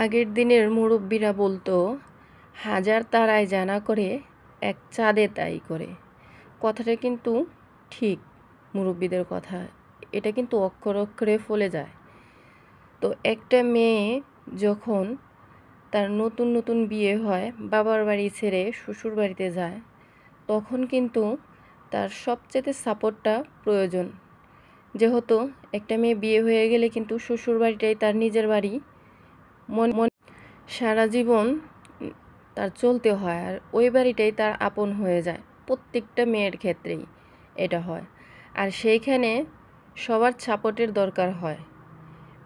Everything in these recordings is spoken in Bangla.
আগের দিনের মুরব্বীরা বলতো, হাজার তারায় জানা করে এক চাঁদে তাই করে। কথাটা কিন্তু ঠিক, মুরব্বীদের কথা এটা কিন্তু অক্ষরে অক্ষরে ফলে যায়। তো একটা মেয়ে যখন তার নতুন নতুন বিয়ে হয়, বাবার বাড়ি ছেড়ে শ্বশুর বাড়িতে যায়, তখন কিন্তু তার সবচেয়ে সাপোর্টটা প্রয়োজন। যেহেতু একটা মেয়ে বিয়ে হয়ে গেলে কিন্তু শ্বশুর বাড়িটাই তার নিজের বাড়ি, সারা জীবন তার চলতে হয়, আর ওই বাড়িটাই তার আপন হয়ে যায়। প্রত্যেকটা মেয়ের ক্ষেত্রেই এটা হয়। আর সেইখানে সবার সাপোর্টের দরকার হয়,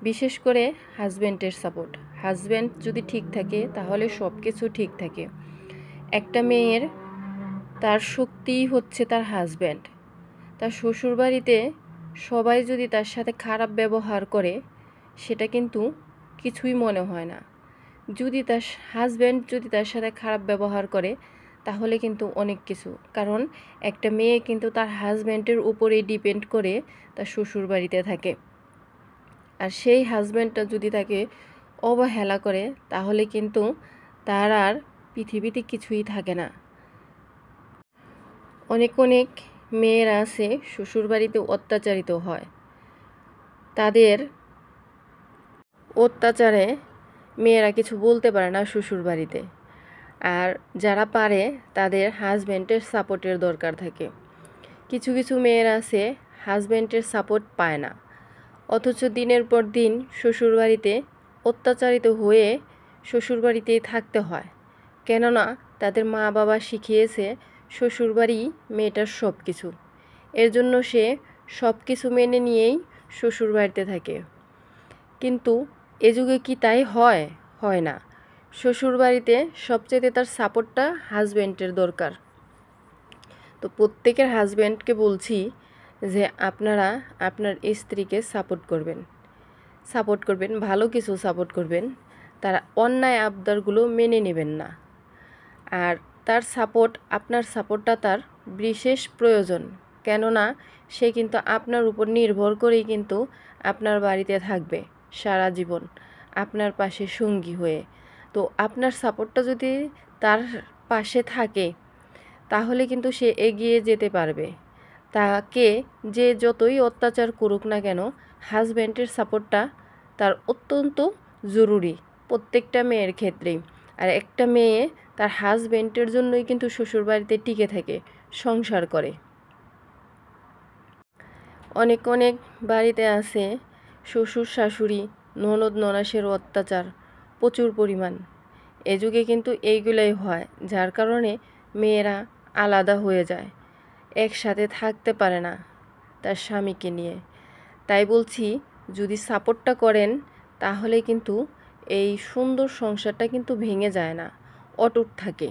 বিশেষ করে হাজব্যান্ডের সাপোর্ট। হাজব্যান্ড যদি ঠিক থাকে তাহলে সব কিছু ঠিক থাকে। একটা মেয়ের তার শক্তিই হচ্ছে তার হাজব্যান্ড। তার শ্বশুরবাড়িতে সবাই যদি তার সাথে খারাপ ব্যবহার করে, সেটা কিন্তু কিছুই মনে হয় না। যদি তার হাজব্যান্ড যদি তার সাথে খারাপ ব্যবহার করে, তাহলে কিন্তু অনেক কিছু। কারণ একটা মেয়ে কিন্তু তার হাজব্যান্ডের উপরেই ডিপেন্ড করে তার শ্বশুর বাড়িতে থাকে। আর সেই হাজব্যান্ডটা যদি তাকে অবহেলা করে, তাহলে কিন্তু তার আর পৃথিবীতে কিছুই থাকে না। অনেক অনেক মেয়েরা আছে শ্বশুরবাড়িতে অত্যাচারিত হয়। তাদের অত্যাচারে মেয়েরা কিছু বলতে পারে না শ্বশুরবাড়িতে। আর যারা পারে তাদের হাজব্যান্ডের সাপোর্টের দরকার থাকে। কিছু কিছু মেয়েরা আছে হাজব্যান্ডের সাপোর্ট পায় না, অথচ দিনের পর দিন শ্বশুরবাড়িতে অত্যাচারিত হয়ে শ্বশুরবাড়িতেই থাকতে হয়। কেননা তাদের মা বাবা শিখিয়েছে শ্বশুরবাড়ি মেয়েটার সব কিছু। এর জন্য সে সব কিছু মেনে নিয়েই শ্বশুরবাড়িতে থাকে। কিন্তু এ যুগে কি তাই হয়? হয় না। শ্বশুরবাড়িতে সবচেয়ে তার সাপোর্টটা হাজব্যান্ডের দরকার। তো প্রত্যেকের হাজব্যান্ডকে বলছি যে আপনারা আপনার স্ত্রীকে সাপোর্ট করবেন, ভালো কিছু সাপোর্ট করবেন। তার অন্যায় আবদারগুলো মেনে নেবেন না। আর তার সাপোর্ট, আপনার সাপোর্টটা তার বিশেষ প্রয়োজন। কেননা সে কিন্তু আপনার উপর নির্ভর করেই কিন্তু আপনার বাড়িতে থাকবে সারা জীবন, আপনার পাশে সঙ্গী হয়ে। তো আপনার সাপোর্টটা যদি তার পাশে থাকে, তাহলে কিন্তু সে এগিয়ে যেতে পারবে। তাকে যে যতই অত্যাচার করুক না কেন, হাজব্যান্ডের সাপোর্টটা তার অত্যন্ত জরুরি প্রত্যেকটা মেয়ের ক্ষেত্রেই। আর একটা মেয়ে তার হাজব্যান্ডের জন্যই কিন্তু শ্বশুরবাড়িতে টিকে থাকে, সংসার করে। অনেক অনেক বাড়িতে আছে শ্বশুর শাশুড়ি ননদ ননাসের অত্যাচার প্রচুর পরিমাণ। এ যুগে কিন্তু এইগুলাই হয়, যার কারণে মেয়েরা আলাদা হয়ে যায়, একসাথে থাকতে পারে না তার স্বামীকে নিয়ে। তাই বলছি, যদি সাপোর্টটা করেন, তাহলে কিন্তু এই সুন্দর সংসারটা কিন্তু ভেঙে যায় না, অটুট থাকে।